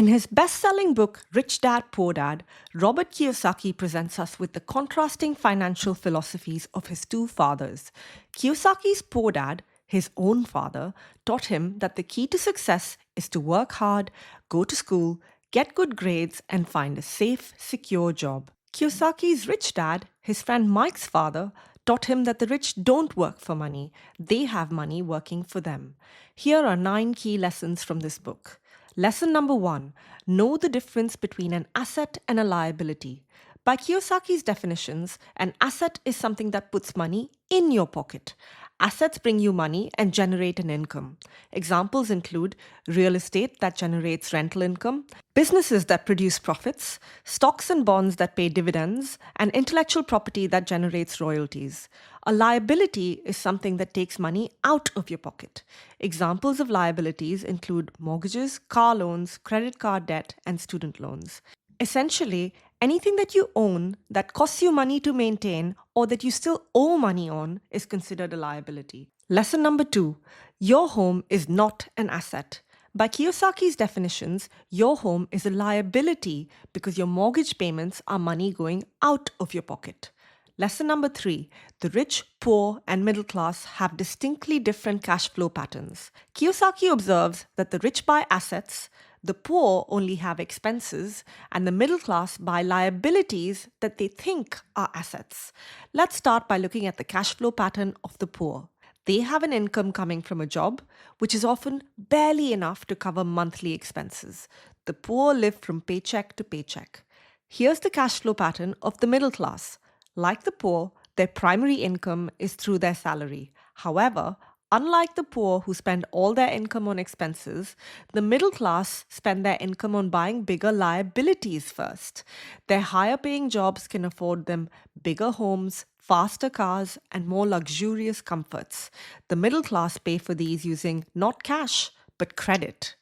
In his best-selling book, Rich Dad, Poor Dad, Robert Kiyosaki presents us with the contrasting financial philosophies of his two fathers. Kiyosaki's poor dad, his own father, taught him that the key to success is to work hard, go to school, get good grades, and find a safe, secure job. Kiyosaki's rich dad, his friend Mike's father, taught him that the rich don't work for money, they have money working for them. Here are 9 key lessons from this book. Lesson number 1. Know the difference between an asset and a liability. By Kiyosaki's definitions, an asset is something that puts money in your pocket. Assets bring you money and generate an income. Examples include real estate that generates rental income, businesses that produce profits, stocks and bonds that pay dividends, and intellectual property that generates royalties. A liability is something that takes money out of your pocket. Examples of liabilities include mortgages, car loans, credit card debt, and student loans. Essentially, anything that you own that costs you money to maintain or that you still owe money on is considered a liability. Lesson number 2. Your home is not an asset. By Kiyosaki's definitions, your home is a liability because your mortgage payments are money going out of your pocket. Lesson number 3. The rich, poor, and middle class have distinctly different cash flow patterns. Kiyosaki observes that the rich buy assets, the poor only have expenses, and the middle class buy liabilities that they think are assets. Let's start by looking at the cash flow pattern of the poor. They have an income coming from a job, which is often barely enough to cover monthly expenses. The poor live from paycheck to paycheck. Here's the cash flow pattern of the middle class. Like the poor, their primary income is through their salary. However, unlike the poor who spend all their income on expenses, the middle class spend their income on buying bigger liabilities first. Their higher paying jobs can afford them bigger homes, faster cars, and more luxurious comforts. The middle class pay for these using not cash, but credit.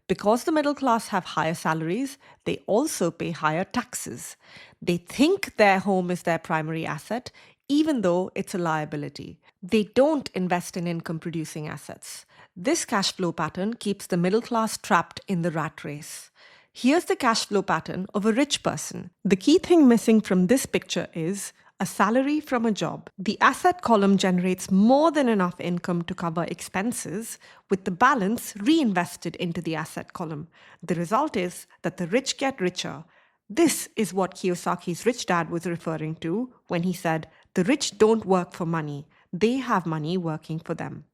Because the middle class have higher salaries, they also pay higher taxes. They think their home is their primary asset, even though it's a liability. They don't invest in income-producing assets. This cash flow pattern keeps the middle class trapped in the rat race. Here's the cash flow pattern of a rich person. The key thing missing from this picture is a salary from a job. The asset column generates more than enough income to cover expenses, with the balance reinvested into the asset column. The result is that the rich get richer. This is what Kiyosaki's rich dad was referring to when he said, "The rich don't work for money. They have money working for them."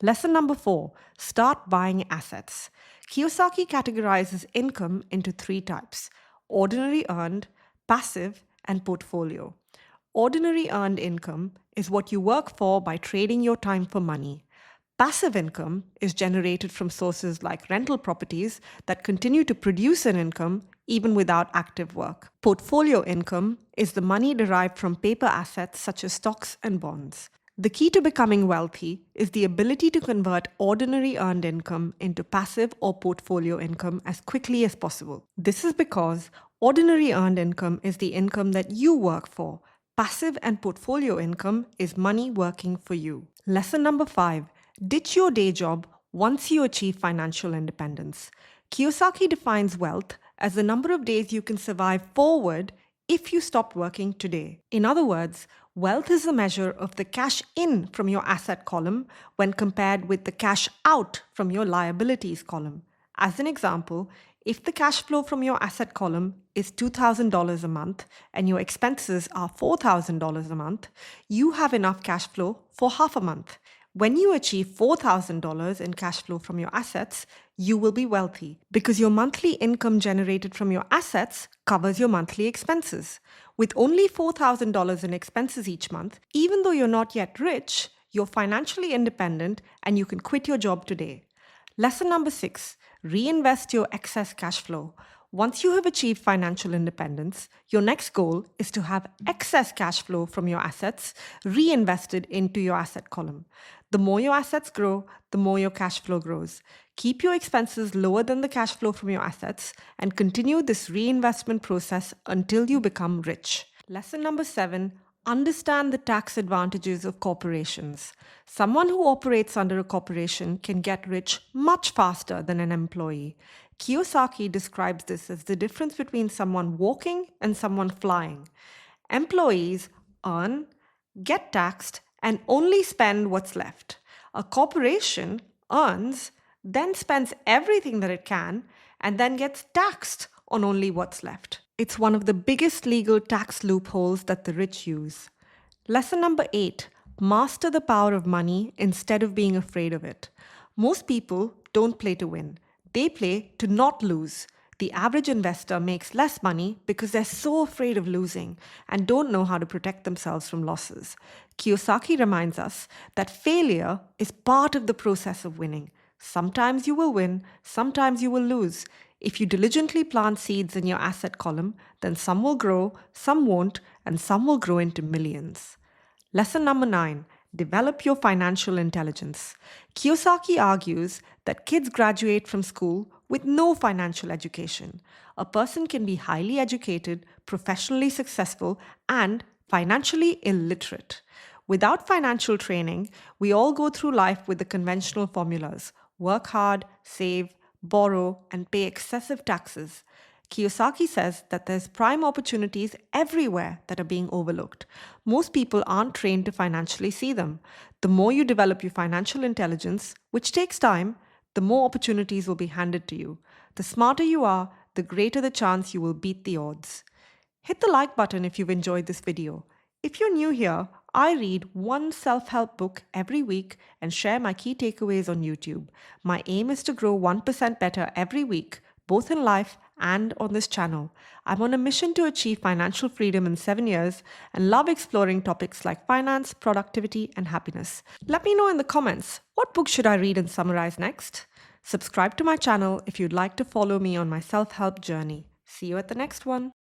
Lesson number 4. Start buying assets. Kiyosaki categorizes income into 3 types: ordinary earned, passive, and portfolio. Ordinary earned income is what you work for by trading your time for money. Passive income is generated from sources like rental properties that continue to produce an income even without active work. Portfolio income is the money derived from paper assets such as stocks and bonds. The key to becoming wealthy is the ability to convert ordinary earned income into passive or portfolio income as quickly as possible. This is because ordinary earned income is the income that you work for. Passive and portfolio income is money working for you. Lesson number 5. Ditch your day job once you achieve financial independence. Kiyosaki defines wealth as the number of days you can survive forward if you stop working today. In other words, wealth is a measure of the cash in from your asset column when compared with the cash out from your liabilities column. As an example, if the cash flow from your asset column is $2,000 a month and your expenses are $4,000 a month, you have enough cash flow for half a month. When you achieve $4,000 in cash flow from your assets, you will be wealthy because your monthly income generated from your assets covers your monthly expenses. With only $4,000 in expenses each month, even though you're not yet rich, you're financially independent and you can quit your job today. Lesson number 6. Reinvest your excess cash flow. Once you have achieved financial independence, your next goal is to have excess cash flow from your assets reinvested into your asset column. The more your assets grow, the more your cash flow grows. Keep your expenses lower than the cash flow from your assets and continue this reinvestment process until you become rich. Lesson number 7. Understand the tax advantages of corporations. Someone who operates under a corporation can get rich much faster than an employee. Kiyosaki describes this as the difference between someone walking and someone flying. Employees earn, get taxed, and only spend what's left. A corporation earns, then spends everything that it can, and then gets taxed on only what's left. It's one of the biggest legal tax loopholes that the rich use. Lesson number 8: master the power of money instead of being afraid of it. Most people don't play to win, they play to not lose. The average investor makes less money because they're so afraid of losing and don't know how to protect themselves from losses. Kiyosaki reminds us that failure is part of the process of winning. Sometimes you will win, sometimes you will lose. If you diligently plant seeds in your asset column, then some will grow, some won't, and some will grow into millions. Lesson number 9: develop your financial intelligence. Kiyosaki argues that kids graduate from school with no financial education. A person can be highly educated, professionally successful, and financially illiterate. Without financial training, we all go through life with the conventional formulas: work hard, save, borrow, and pay excessive taxes. Kiyosaki says that there's prime opportunities everywhere that are being overlooked. Most people aren't trained to financially see them. The more you develop your financial intelligence, which takes time, the more opportunities will be handed to you. The smarter you are, the greater the chance you will beat the odds. Hit the like button if you've enjoyed this video. If you're new here, I read one self-help book every week and share my key takeaways on YouTube. My aim is to grow 1% better every week, both in life and on this channel. I'm on a mission to achieve financial freedom in 7 years and love exploring topics like finance, productivity, and happiness. Let me know in the comments, what book should I read and summarize next? Subscribe to my channel if you'd like to follow me on my self-help journey. See you at the next one.